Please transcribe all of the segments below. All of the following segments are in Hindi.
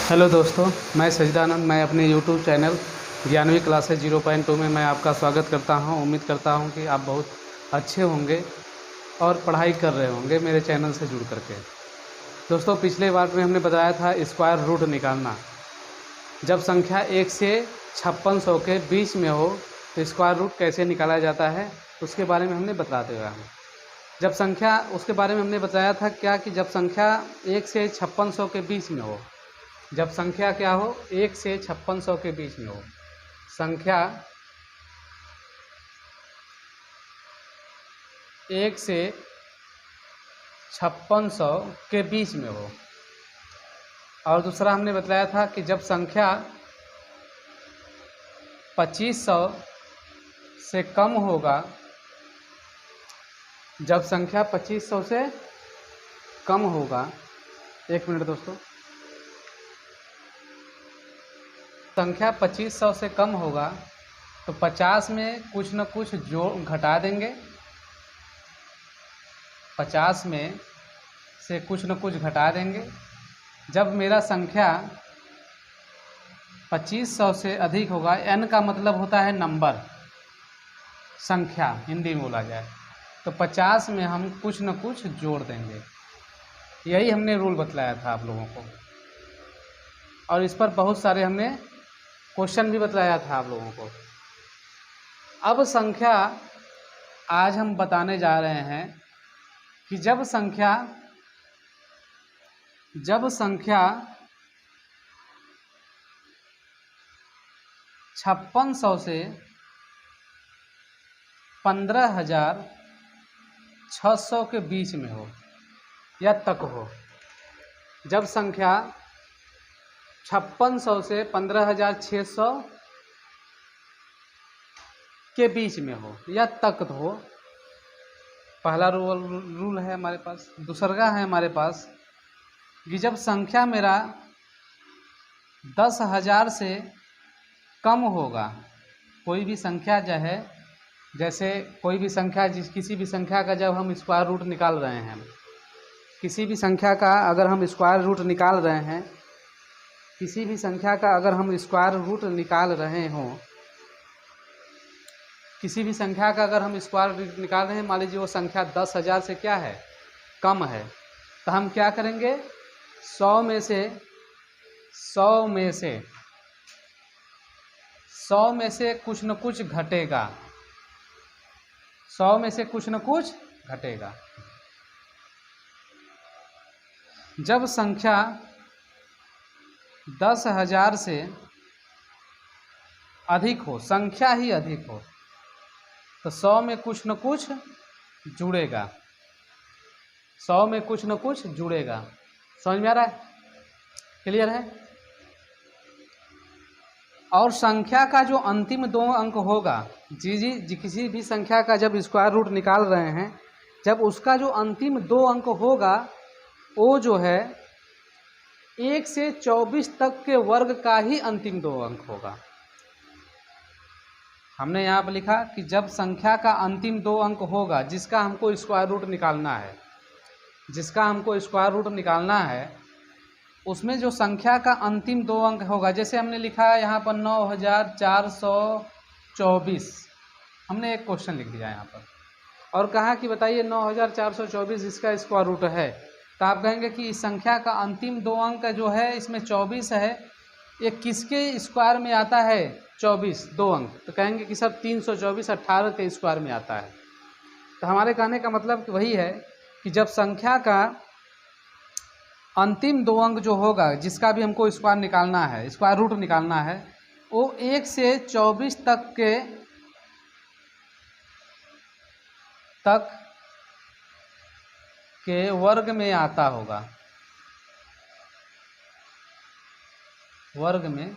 हेलो दोस्तों, मैं सजदानंद। मैं अपने यूट्यूब चैनल ज्ञानवी क्लासेज 0.2 में मैं आपका स्वागत करता हूं। उम्मीद करता हूं कि आप बहुत अच्छे होंगे और पढ़ाई कर रहे होंगे मेरे चैनल से जुड़ करके। दोस्तों, पिछले बार में हमने बताया था स्क्वायर रूट निकालना। जब संख्या 1 से 5600 के बीच में हो तो स्क्वायर रूट कैसे निकाला जाता है, उसके बारे में हमने बताते हुए हैं। जब संख्या उसके बारे में हमने बताया था क्या कि जब संख्या 1 से 5600 के बीच में हो, जब संख्या क्या हो 1 से 5600 के बीच में हो, संख्या 1 से 5600 के बीच में हो। और दूसरा हमने बताया था कि जब संख्या 2500 से कम होगा, जब संख्या 2500 से कम होगा, एक मिनट दोस्तों, संख्या 2500 से कम होगा तो 50 में कुछ न कुछ घटा देंगे। 50 में से कुछ न कुछ घटा देंगे। जब मेरा संख्या 2500 से अधिक होगा, n का मतलब होता है नंबर, संख्या हिंदी में बोला जाए, तो 50 में हम कुछ न कुछ जोड़ देंगे। यही हमने रूल बतलाया था आप लोगों को, और इस पर बहुत सारे हमने क्वेश्चन भी बतलाया था आप लोगों को। अब संख्या आज हम बताने जा रहे हैं कि जब संख्या 5600 से 15600 के बीच में हो या तक हो, जब संख्या 5600 से 15600 के बीच में हो या तक हो, पहला रूल है हमारे पास। दूसरा है हमारे पास कि जब संख्या मेरा 10,000 से कम होगा, कोई भी संख्या जो है, जैसे कोई भी संख्या किसी भी संख्या का जब हम स्क्वायर रूट निकाल रहे हैं, किसी भी संख्या का अगर हम स्क्वायर रूट निकाल रहे हैं, किसी भी संख्या का अगर हम स्क्वायर रूट निकाल रहे हों, किसी भी संख्या का अगर हम स्क्वायर रूट निकाल रहे हैं, मान लीजिए वो संख्या 10,000 से क्या है, कम है, तो हम क्या करेंगे, 100 में से कुछ न कुछ घटेगा। 100 में से कुछ न कुछ घटेगा। जब संख्या 10,000 से अधिक हो, संख्या ही अधिक हो, तो 100 में कुछ न कुछ जुड़ेगा। 100 में कुछ न कुछ जुड़ेगा। समझ में आ रहा है? क्लियर है? और संख्या का जो अंतिम 2 अंक होगा, जी किसी भी संख्या का जब स्क्वायर रूट निकाल रहे हैं, जब उसका जो अंतिम 2 अंक होगा, वो जो है 1 से 24 तक के वर्ग का ही अंतिम 2 अंक होगा। हमने यहाँ पर लिखा कि जब संख्या का अंतिम 2 अंक होगा, जिसका हमको स्क्वायर रूट निकालना है, उसमें जो संख्या का अंतिम 2 अंक होगा, जैसे हमने लिखा है यहाँ पर 9424, हमने एक क्वेश्चन लिख दिया यहाँ पर और कहा कि बताइए 9424 इसका स्क्वायर रूट है, तो आप कहेंगे कि इस संख्या का अंतिम 2 अंक जो है, इसमें 24 है, ये किसके स्क्वायर में आता है? 24 2 अंक, तो कहेंगे कि सर 324 18 के स्क्वायर में आता है। तो हमारे कहने का मतलब वही है कि जब संख्या का अंतिम 2 अंक जो होगा, जिसका भी हमको स्क्वायर निकालना है, स्क्वायर रूट निकालना है, वो 1 से 24 तक के वर्ग में आता होगा, वर्ग में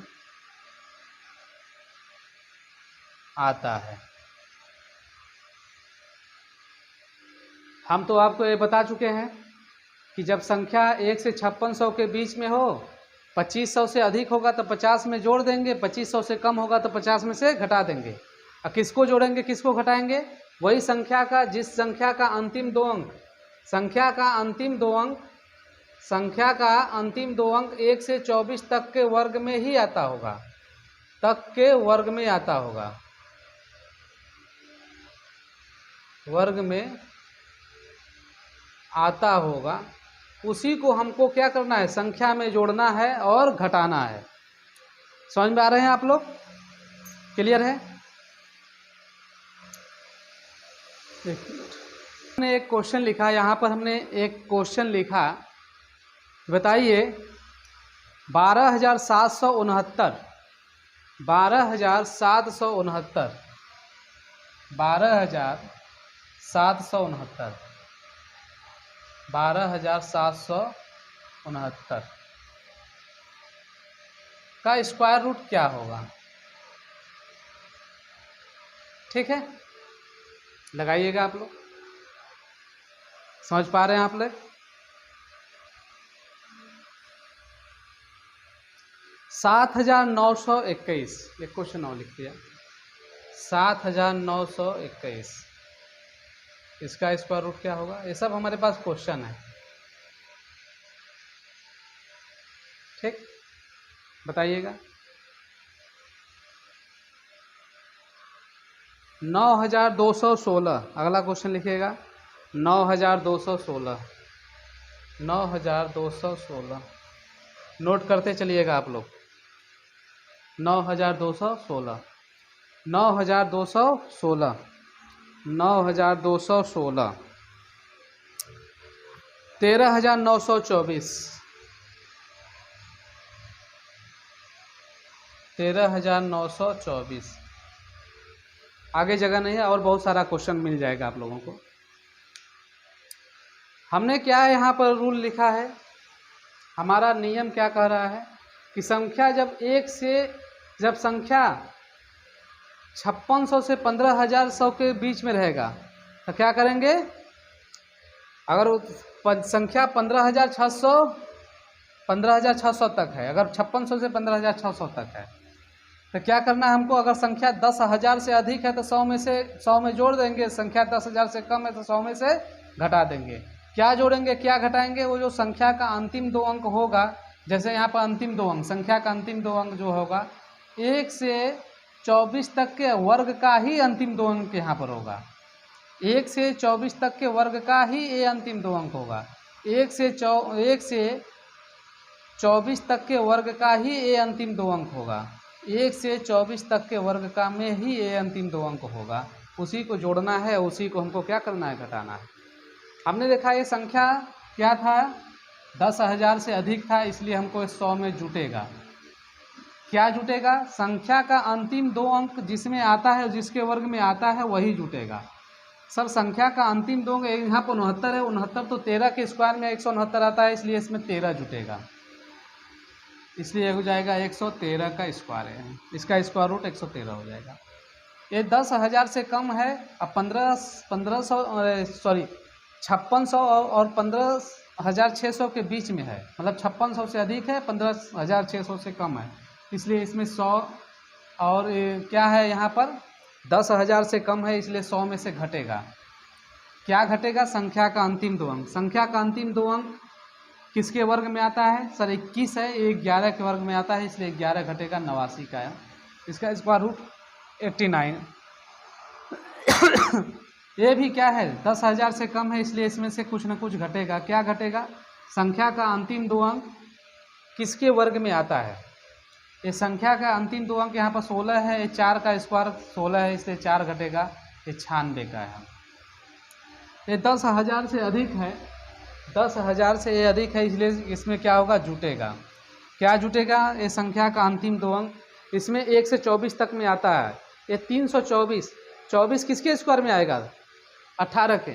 आता है। हम तो आपको ये बता चुके हैं कि जब संख्या 1 से 5600 के बीच में हो, 2500 से अधिक होगा तो 50 में जोड़ देंगे, 2500 से कम होगा तो 50 में से घटा देंगे। और किसको जोड़ेंगे, किसको घटाएंगे? वही संख्या का जिस संख्या का अंतिम 2 अंक, संख्या का अंतिम 2 अंक संख्या का अंतिम दो अंक 1 से 24 तक के वर्ग में ही आता होगा, तक के वर्ग में आता होगा, वर्ग में आता होगा, उसी को हमको क्या करना है, संख्या में जोड़ना है और घटाना है। समझ में आ रहे हैं आप लोग? क्लियर है? हमने एक क्वेश्चन लिखा, यहाँ पर हमने एक क्वेश्चन लिखा, बताइए 12,769 12,769 12,769 12,769 का स्क्वायर रूट क्या होगा? ठीक है, लगाइएगा आप लोग। समझ पा रहे हैं आप लोग? 7,921, एक क्वेश्चन और लिख दिया, 7,921, इसका स्क्वायर रूट क्या होगा? ये सब हमारे पास क्वेश्चन है। ठीक, बताइएगा। 9,216, अगला क्वेश्चन लिखिएगा 9,216, 9,216, नोट करते चलिएगा आप लोग। 9,216, 9,216, 9,216, 13,924, 13,924, आगे जगह नहीं है और बहुत सारा क्वेश्चन मिल जाएगा आप लोगों को। हमने क्या है यहाँ पर रूल लिखा है, हमारा नियम क्या कह रहा है कि संख्या जब संख्या 5600 से 15,100 के बीच में रहेगा तो क्या करेंगे, अगर संख्या 15,600 तक है, अगर 5600 से 15,600 तक है तो क्या करना है हमको, अगर संख्या 10,000 से अधिक है तो 100 में जोड़ देंगे, संख्या 10,000 से कम है तो 100 में से घटा देंगे। क्या जोड़ेंगे क्या घटाएंगे, वो जो संख्या का अंतिम दो अंक होगा, जैसे यहाँ पर अंतिम दो अंक, संख्या का अंतिम दो अंक जो होगा 1 से 24 तक के वर्ग का ही अंतिम दो अंक यहाँ पर होगा, 1 से 24 तक के वर्ग का ही ये अंतिम दो अंक होगा, 1 से 24 तक के वर्ग का ही ये अंतिम दो अंक होगा, 1 से 24 तक के वर्ग का में ही ये अंतिम दो अंक होगा, उसी को जोड़ना है, उसी को हमको क्या करना है, घटाना है। हमने देखा ये संख्या क्या था, 10,000 से अधिक था, इसलिए हमको 100 में जुटेगा। क्या जुटेगा, संख्या का अंतिम दो अंक जिसमें आता है, जिसके वर्ग में आता है वही जुटेगा। सर संख्या का अंतिम दो अंक यहाँ पर 69 है, 69 तो 13 के स्क्वायर में 169 आता है, इसलिए इसमें 13 जुटेगा, इसलिए हो जाएगा 113 का स्क्वायर है, इसका स्क्वायर रूट 113 हो जाएगा। ये 10,000 से कम है, अब 5600 और 15,600 के बीच में है, मतलब 5600 से अधिक है, 15,600 से कम है, इसलिए इसमें 100 और क्या है यहाँ पर 10,000 से कम है, इसलिए 100 में से घटेगा। क्या घटेगा, संख्या का अंतिम दो अंक। संख्या का अंतिम दो अंक किसके वर्ग में आता है, सर 21 है, ये 11 के वर्ग में आता है, इसलिए 11 घटेगा 89 का है, इसका स्क्वायर रूट 89। ये भी क्या है 10,000 से कम है, इसलिए इसमें से कुछ न कुछ घटेगा। क्या घटेगा, संख्या का अंतिम दो अंक किसके वर्ग में आता है, ये संख्या का अंतिम दो अंक यहाँ पर 16 है, ये 4 का स्क्वायर 16 है, इसलिए 4 घटेगा, ये 96 का है। ये 10,000 से अधिक है, 10,000 से ये अधिक है, इसलिए इसमें क्या होगा, जुटेगा। क्या जुटेगा, ये संख्या का अंतिम दो अंक, इसमें 1 से 24 तक में आता है, ये 324, 24 किसके स्क्वायर में आएगा, 18 के,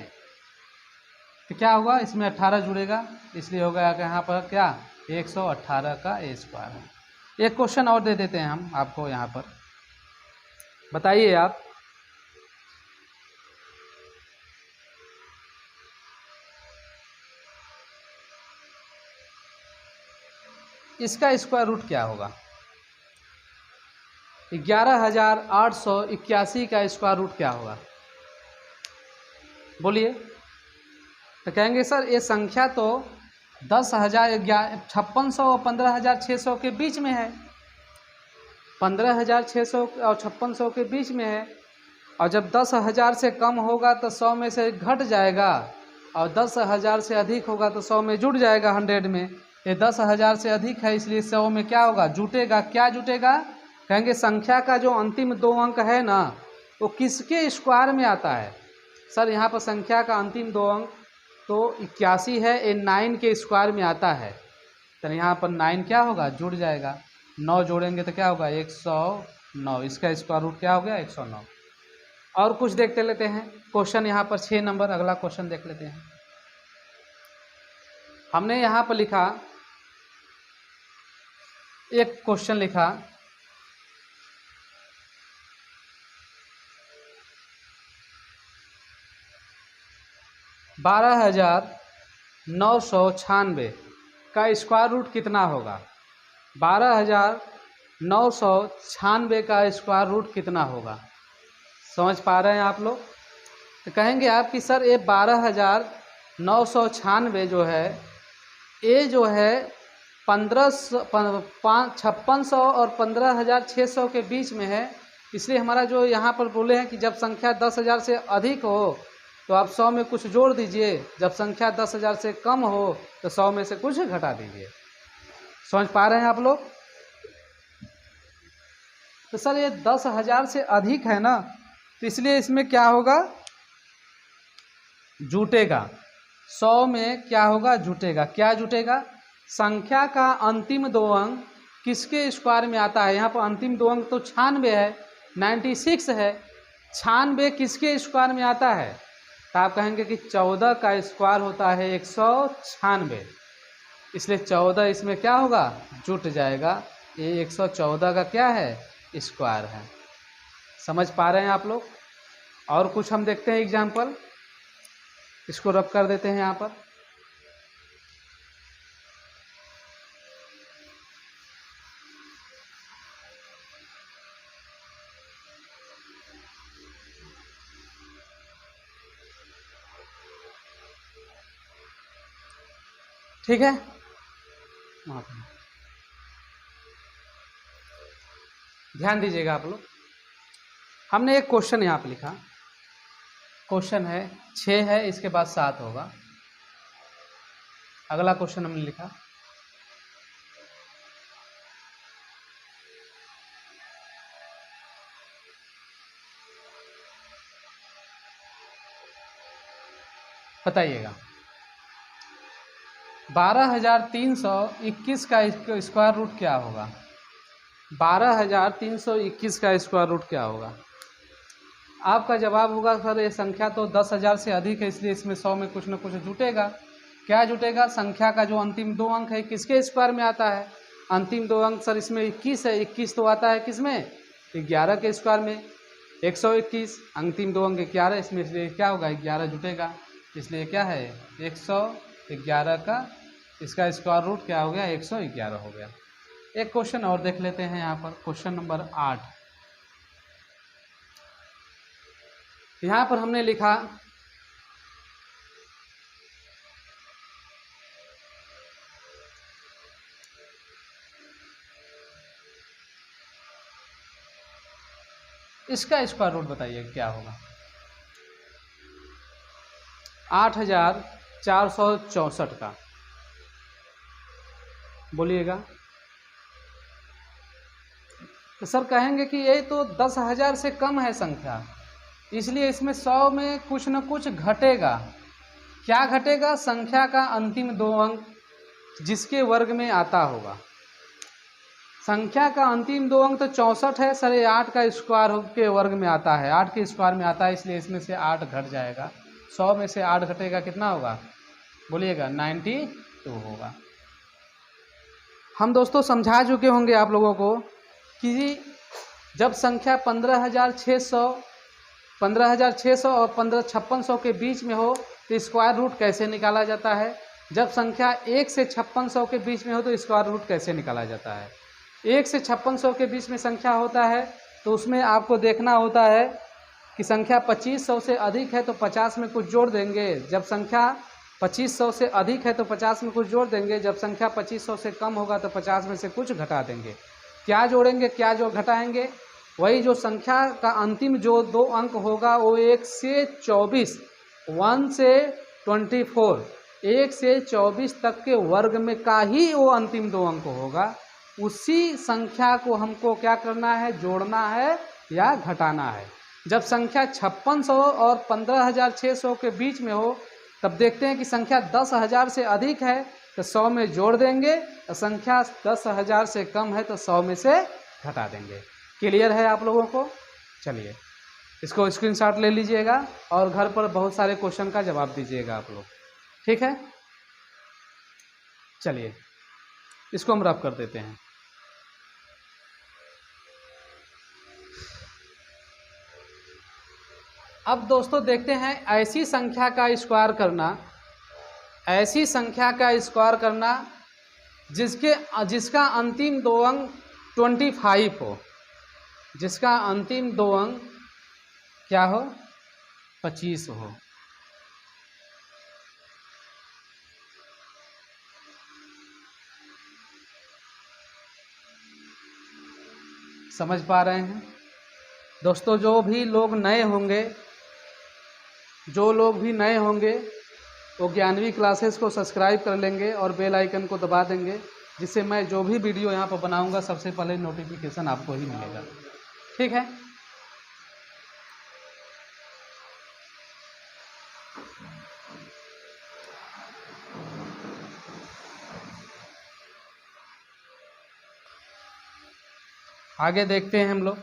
तो क्या होगा, इसमें 18 जुड़ेगा, इसलिए होगा यहाँ पर क्या 118 का ए स्क्वायर है। एक क्वेश्चन और दे देते हैं हम आपको यहाँ पर, बताइए आप, इसका स्क्वायर रूट क्या होगा, 11,881 का स्क्वायर रूट क्या होगा, बोलिए। तो कहेंगे सर ये संख्या तो 10,000 5600 और 15,600 के बीच में है। 15,600 और 5600 के बीच में है। और जब 10,000 से कम होगा तो 100 में से घट जाएगा, और 10,000 से अधिक होगा तो 100 में जुड़ जाएगा 100 में। ये 10,000 से अधिक है, इसलिए 100 में क्या होगा, जुटेगा। क्या जुटेगा, कहेंगे संख्या का जो अंतिम 2 अंक है ना, वो किसके स्क्वायर में आता है। सर यहाँ पर संख्या का अंतिम 2 अंक तो 81 है, ये 9 के स्क्वायर में आता है। तो यहाँ पर 9 क्या होगा, जुड़ जाएगा। 9 जोड़ेंगे तो क्या होगा, 109। इसका स्क्वायर रूट क्या हो गया, 109। और कुछ देखते लेते हैं क्वेश्चन। यहाँ पर 6 नंबर अगला क्वेश्चन देख लेते हैं। हमने यहाँ पर लिखा, एक क्वेश्चन लिखा, बारह 12,996 का स्क्वायर रूट कितना होगा। 12,996 का स्क्वायर रूट कितना होगा। समझ पा रहे हैं आप लोग। तो कहेंगे आप कि सर ये 12,996 जो है, ये जो है 5600 और 15,600 के बीच में है। इसलिए हमारा जो यहाँ पर बोले हैं कि जब संख्या 10,000 से अधिक हो तो आप 100 में कुछ जोड़ दीजिए, जब संख्या 10,000 से कम हो तो 100 में से कुछ घटा दीजिए। समझ पा रहे हैं आप लोग। तो सर ये 10,000 से अधिक है ना, तो इसलिए इसमें क्या होगा, जुटेगा। 100 में क्या होगा, जुटेगा। क्या जुटेगा, संख्या का अंतिम 2 अंक किसके स्क्वायर में आता है। यहाँ पर अंतिम 2 अंक तो 96 है, 96 है। 96 किसके स्क्वायर में आता है, तो आप कहेंगे कि 14 का स्क्वायर होता है 196। इसलिए 14 इसमें क्या होगा, जुट जाएगा। ये 114 का क्या है, स्क्वायर है। समझ पा रहे हैं आप लोग। और कुछ हम देखते हैं एग्जाम्पल, इसको रब कर देते हैं यहाँ पर। ठीक है, ध्यान दीजिएगा आप लोग। हमने एक क्वेश्चन यहाँ पे लिखा, क्वेश्चन है 6 है, इसके बाद 7 होगा। अगला क्वेश्चन हमने लिखा, बताइएगा 12,321 का स्क्वायर रूट क्या होगा। 12,321 का स्क्वायर रूट क्या होगा। आपका जवाब होगा सर ये संख्या तो 10,000 से अधिक है, इसलिए इसमें 100 में कुछ न कुछ जुटेगा। क्या जुटेगा, संख्या का जो अंतिम 2 अंक है किसके स्क्वायर में आता है। अंतिम 2 अंक सर इसमें 21 है, 21 तो आता है किसमें, 11 के स्क्वायर में। 121 अंतिम 2 अंक 11, इसमें इसलिए क्या होगा, 11 जुटेगा। इसलिए क्या है, 111 का इसका स्क्वायर रूट क्या हो गया, 111 हो गया। एक क्वेश्चन और देख लेते हैं यहाँ पर, क्वेश्चन नंबर 8। यहाँ पर हमने लिखा, इसका स्क्वायर रूट बताइए क्या होगा। 8,464 का बोलिएगा। तो सर कहेंगे कि ये तो 10,000 से कम है संख्या, इसलिए इसमें 100 में कुछ न कुछ घटेगा। क्या घटेगा, संख्या का अंतिम 2 अंक जिसके वर्ग में आता होगा। संख्या का अंतिम 2 अंक तो 64 है सर, ये 8 का स्क्वायर के वर्ग में आता है, 8 के स्क्वायर में आता है, इसलिए इसमें से 8 घट जाएगा। 100 में से 8 घटेगा, कितना होगा बोलिएगा, 92 होगा। हम दोस्तों समझा चुके होंगे आप लोगों को कि जब संख्या 15,600 और 5600 के बीच में हो तो स्क्वायर रूट कैसे निकाला जाता है। जब संख्या 1 से 5600 के बीच में हो तो स्क्वायर रूट कैसे निकाला जाता है। 1 से 5600 के बीच में संख्या होता है तो उसमें आपको देखना होता है कि संख्या 2500 से अधिक है तो 50 में कुछ जोड़ देंगे। जब संख्या 2500 से अधिक है तो 50 में कुछ जोड़ देंगे, जब संख्या 2500 से कम होगा तो 50 में से कुछ घटा देंगे। क्या जोड़ेंगे, क्या जो घटाएंगे? वही जो संख्या का अंतिम जो 2 अंक होगा वो 1 से 24, 1 से 24, 1 से 24 तक के वर्ग में का ही वो अंतिम 2 अंक होगा। उसी संख्या को हमको क्या करना है, जोड़ना है या घटाना है। जब संख्या 5600 और 15600 के बीच में हो तब देखते हैं कि संख्या 10,000 से अधिक है तो 100 में जोड़ देंगे, और संख्या 10,000 से कम है तो 100 में से घटा देंगे। क्लियर है आप लोगों को? चलिए इसको स्क्रीनशॉट ले लीजिएगा और घर पर बहुत सारे क्वेश्चन का जवाब दीजिएगा आप लोग, ठीक है? चलिए इसको हम रफ कर देते हैं। अब दोस्तों देखते हैं ऐसी संख्या का स्क्वायर करना, ऐसी संख्या का स्क्वायर करना जिसका अंतिम 2 अंक 25 हो, जिसका अंतिम 2 अंक क्या हो, 25 हो। समझ पा रहे हैं दोस्तों? जो भी लोग नए होंगे, वो ज्ञानवी क्लासेस को सब्सक्राइब कर लेंगे और बेल आइकन को दबा देंगे, जिससे मैं जो भी वीडियो यहाँ पर बनाऊंगा सबसे पहले नोटिफिकेशन आपको ही मिलेगा, ठीक है? आगे देखते हैं हम लोग।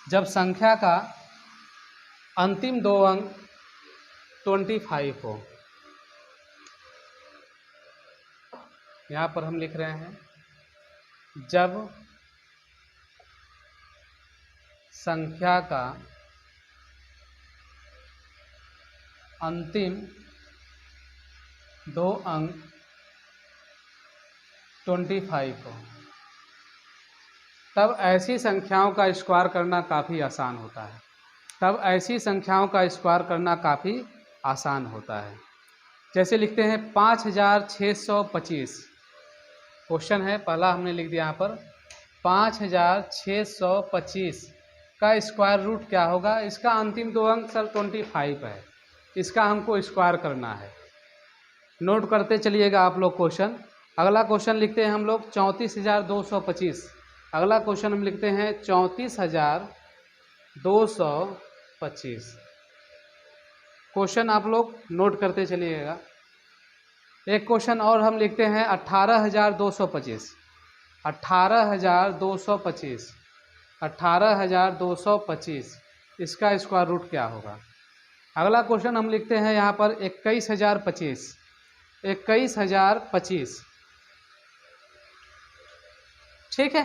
जब संख्या का अंतिम 2 अंक 25 हो, यहाँ पर हम लिख रहे हैं जब संख्या का अंतिम 2 अंक 25 हो, तब ऐसी संख्याओं का स्क्वायर करना काफ़ी आसान होता है। तब ऐसी संख्याओं का स्क्वायर करना काफ़ी आसान होता है। जैसे लिखते हैं 5625, क्वेश्चन है पहला हमने लिख दिया यहाँ पर 5625 का स्क्वायर रूट क्या होगा। इसका अंतिम 2 अंक सर 25 है, इसका हमको स्क्वायर करना है। नोट करते चलिएगा आप लोग क्वेश्चन। अगला क्वेश्चन लिखते हैं हम लोग 34,225। अगला क्वेश्चन हम लिखते हैं 34,225। क्वेश्चन आप लोग नोट करते चलिएगा। एक क्वेश्चन और हम लिखते हैं 18,225। 18,225, 18,225 इसका स्क्वायर रूट क्या होगा। अगला क्वेश्चन हम लिखते हैं यहाँ पर 21,025। 21,025, ठीक है?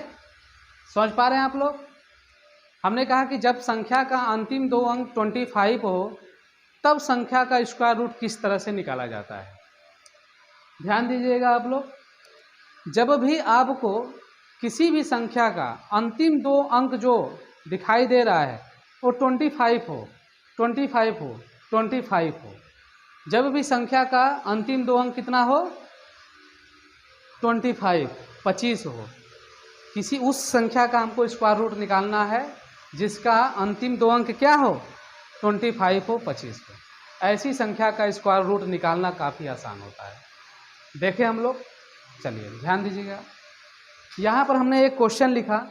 समझ पा रहे हैं आप लोग? हमने कहा कि जब संख्या का अंतिम 2 अंक 25 हो तब संख्या का स्क्वायर रूट किस तरह से निकाला जाता है। ध्यान दीजिएगा आप लोग। जब भी आपको किसी भी संख्या का अंतिम 2 अंक जो दिखाई दे रहा है वो 25 हो, 25 हो, 25 हो, जब भी संख्या का अंतिम 2 अंक कितना हो, 25, 25 हो, किसी उस संख्या का हमको स्क्वायर रूट निकालना है जिसका अंतिम 2 अंक क्या हो, 25 हो, 25 हो। ऐसी संख्या का स्क्वायर रूट निकालना काफ़ी आसान होता है। देखें हम लोग, चलिए ध्यान दीजिएगा। यहाँ पर हमने एक क्वेश्चन लिखा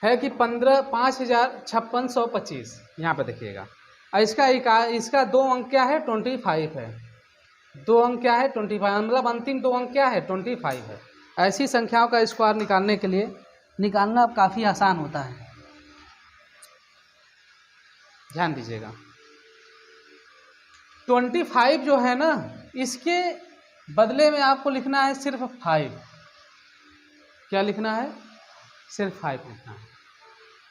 है कि 5,5625, यहाँ पर देखिएगा। इसका 2 अंक क्या है, 25 है। 2 अंक क्या है, 25, मतलब अंतिम 2 अंक क्या है, 25 है। ऐसी संख्याओं का स्क्वायर निकालने के लिए निकालना काफ़ी आसान होता है। ध्यान दीजिएगा। 25 जो है ना, इसके बदले में आपको लिखना है सिर्फ 5। क्या लिखना है, सिर्फ 5 लिखना है।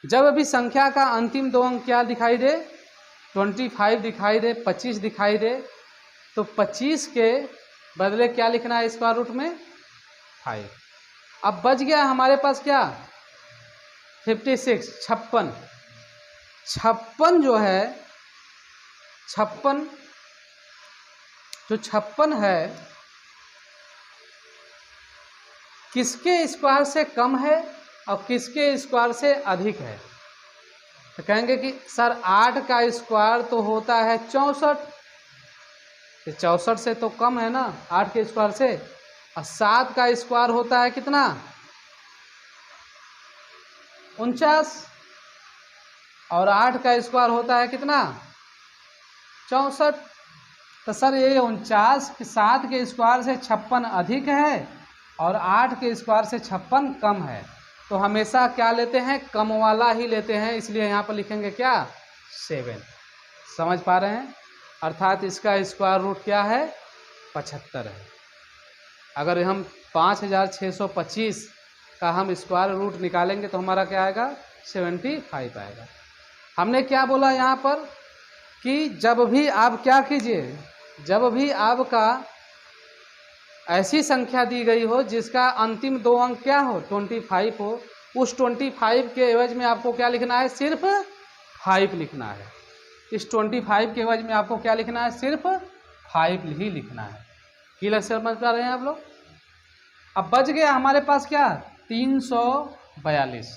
जब अभी संख्या का अंतिम 2 अंक क्या दिखाई दे, 25 दिखाई दे, 25 दिखाई दे, तो 25 के बदले क्या लिखना है स्क्वायर रूट में, 5। अब बच गया हमारे पास क्या, 56, 56। 56 जो है, 56 जो 56 है किसके स्क्वायर से कम है और किसके स्क्वायर से अधिक है? तो कहेंगे कि सर 8 का स्क्वायर तो होता है 64, 64 से तो कम है ना 8 के स्क्वायर से। और 7 का स्क्वायर होता है कितना? 49। और 8 का स्क्वायर होता है कितना? 64। तो सर ये 49 7 के स्क्वायर से 56 अधिक है और 8 के स्क्वायर से 56 कम है। तो हमेशा क्या लेते हैं? कम वाला ही लेते हैं, इसलिए यहाँ पर लिखेंगे क्या? 7। समझ पा रहे हैं? अर्थात इसका स्क्वायर रूट क्या है? 75 है। अगर हम 5625 का हम स्क्वायर रूट निकालेंगे तो हमारा क्या आएगा? 75 आएगा। हमने क्या बोला यहाँ पर कि जब भी आप क्या कीजिए, जब भी आपका ऐसी संख्या दी गई हो जिसका अंतिम 2 अंक क्या हो? 25 हो, उस 25 के एवज में आपको क्या लिखना है? सिर्फ 5 लिखना है। इस 25 के एवज में आपको क्या लिखना है? सिर्फ 5 ही लिखना है। क्लियर समझ पा रहे हैं आप लोग? अब बच गया हमारे पास क्या? 342।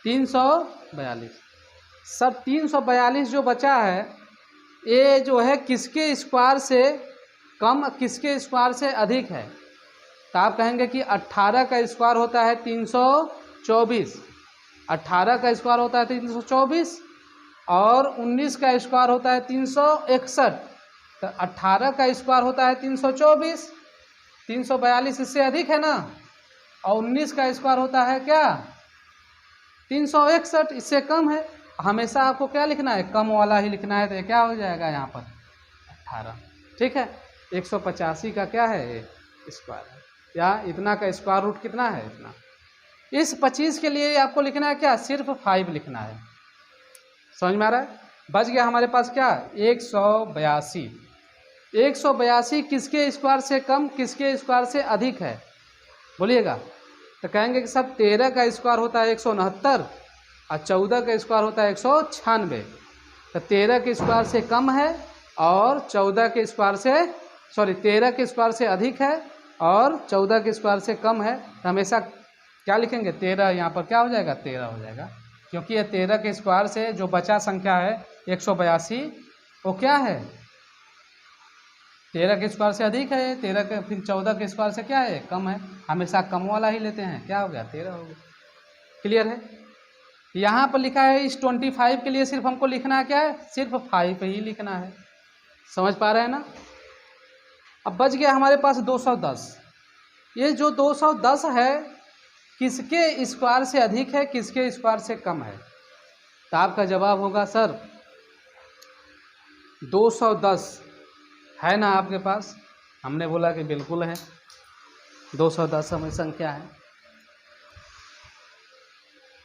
342 सर 342 जो बचा है ये जो है किसके स्क्वायर से कम किसके स्क्वायर से अधिक है? तो आप कहेंगे कि 18 का स्क्वायर होता है 324, 18 का स्क्वायर होता है 324 और 19 का स्क्वायर होता है 361। तो 18 का स्क्वायर होता है 324, 342 इससे अधिक है ना, और 19 का स्क्वायर होता है क्या? 361, इससे कम है। हमेशा आपको क्या लिखना है? कम वाला ही लिखना है। तो क्या हो जाएगा यहाँ पर? 18। ठीक है, 185 का क्या है? स्क्वायर है, या इतना का स्क्वायर रूट कितना है? इतना। इस 25 के लिए आपको लिखना है क्या? सिर्फ 5 लिखना है। समझ में आ रहा है? बच गया हमारे पास क्या? 182। 182 किसके स्क्वायर से कम किसके स्क्वायर से अधिक है? बोलिएगा। तो कहेंगे कि सब 13 का स्क्वायर होता है 169 और 14 का स्क्वायर होता है 196। तो 13 के स्क्वायर से कम है और 14 के स्क्वायर से 13 के स्क्वायर से अधिक है और 14 के स्क्वायर से कम है। तो हमेशा क्या लिखेंगे? 13। यहाँ पर क्या हो जाएगा? 13 हो जाएगा, क्योंकि ये 13 के स्क्वायर से जो बचा संख्या है 182 वो क्या है? 13 के स्क्वायर से अधिक है, 13 के फिर 14 के स्क्वायर से क्या है? कम है। हमेशा कम वाला ही लेते हैं। क्या हो गया? 13 हो गया। क्लियर है? यहाँ पर लिखा है इस 25 के लिए सिर्फ हमको लिखना है क्या है? सिर्फ 5 ही लिखना है। समझ पा रहे हैं ना? अब बच गया हमारे पास 210। ये जो 210 है किसके स्क्वायर से अधिक है किसके स्क्वायर से कम है? तो आपका जवाब होगा सर 210 है ना आपके पास? हमने बोला कि बिल्कुल है, 210 हमें संख्या है।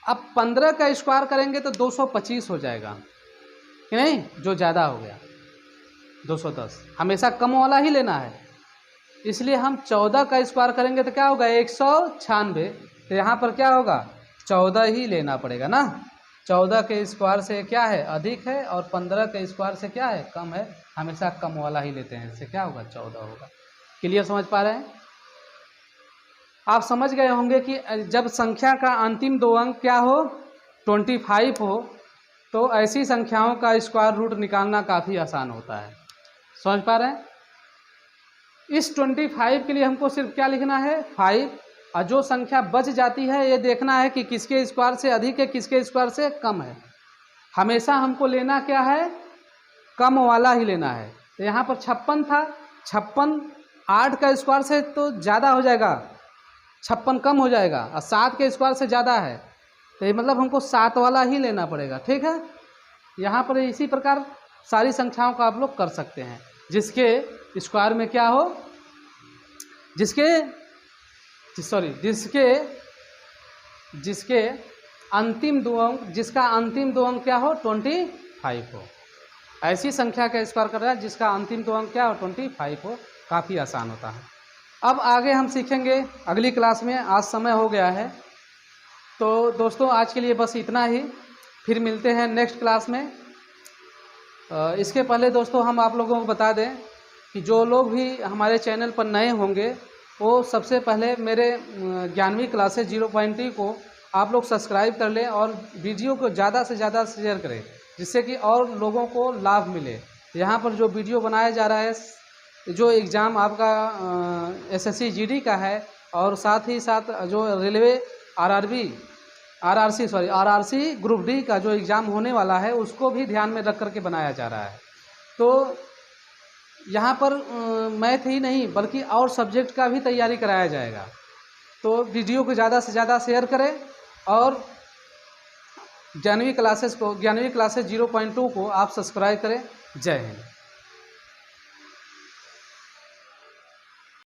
अब 15 का स्क्वायर करेंगे तो 225 हो जाएगा कि नहीं? जो ज़्यादा हो गया 210, हमेशा कम वाला ही लेना है। इसलिए हम 14 का स्क्वायर करेंगे तो क्या होगा? 196। तो यहाँ पर क्या होगा? 14 ही लेना पड़ेगा ना। 14 के स्क्वायर से क्या है? अधिक है और 15 के स्क्वायर से क्या है? कम है। हमेशा कम वाला ही लेते हैं। इससे क्या होगा? 14 होगा। क्लियर समझ पा रहे हैं? आप समझ गए होंगे कि जब संख्या का अंतिम 2 अंक क्या हो? 25 हो, तो ऐसी संख्याओं का स्क्वायर रूट निकालना काफ़ी आसान होता है। समझ पा रहे हैं? इस 25 के लिए हमको सिर्फ क्या लिखना है? 5। और जो संख्या बच जाती है ये देखना है कि किसके स्क्वायर से अधिक है किसके स्क्वायर से कम है। हमेशा हमको लेना क्या है? कम वाला ही लेना है। तो यहाँ पर 56 था, 56 8 का स्क्वायर से तो ज़्यादा हो जाएगा, 56 कम हो जाएगा और 7 के स्क्वायर से ज़्यादा है। तो ये मतलब हमको 7 वाला ही लेना पड़ेगा। ठीक है, यहाँ पर इसी प्रकार सारी संख्याओं का आप लोग कर सकते हैं जिसके स्क्वायर में क्या हो, जिसके अंतिम 2 अंक, जिसका अंतिम 2 अंक क्या हो? 25 हो। ऐसी संख्या का स्क्वायर कर रहा है जिसका अंतिम 2 अंक क्या हो? 25 हो। काफ़ी आसान होता है। अब आगे हम सीखेंगे अगली क्लास में। आज समय हो गया है, तो दोस्तों आज के लिए बस इतना ही। फिर मिलते हैं नेक्स्ट क्लास में। इसके पहले दोस्तों हम आप लोगों को बता दें कि जो लोग भी हमारे चैनल पर नए होंगे वो सबसे पहले मेरे ज्ञानवी क्लासेस 0.2 को आप लोग सब्सक्राइब कर लें और वीडियो को ज़्यादा से ज़्यादा शेयर करें, जिससे कि और लोगों को लाभ मिले। यहाँ पर जो वीडियो बनाया जा रहा है, जो एग्ज़ाम आपका SSC GD का है और साथ ही साथ जो रेलवे RRC ग्रुप D का जो एग्ज़ाम होने वाला है उसको भी ध्यान में रख करके बनाया जा रहा है। तो यहाँ पर मैथ ही नहीं बल्कि और सब्जेक्ट का भी तैयारी कराया जाएगा। तो वीडियो को ज़्यादा से ज़्यादा शेयर करें और ज्ञानवी क्लासेस 0.2 को आप सब्सक्राइब करें। जय हिंद।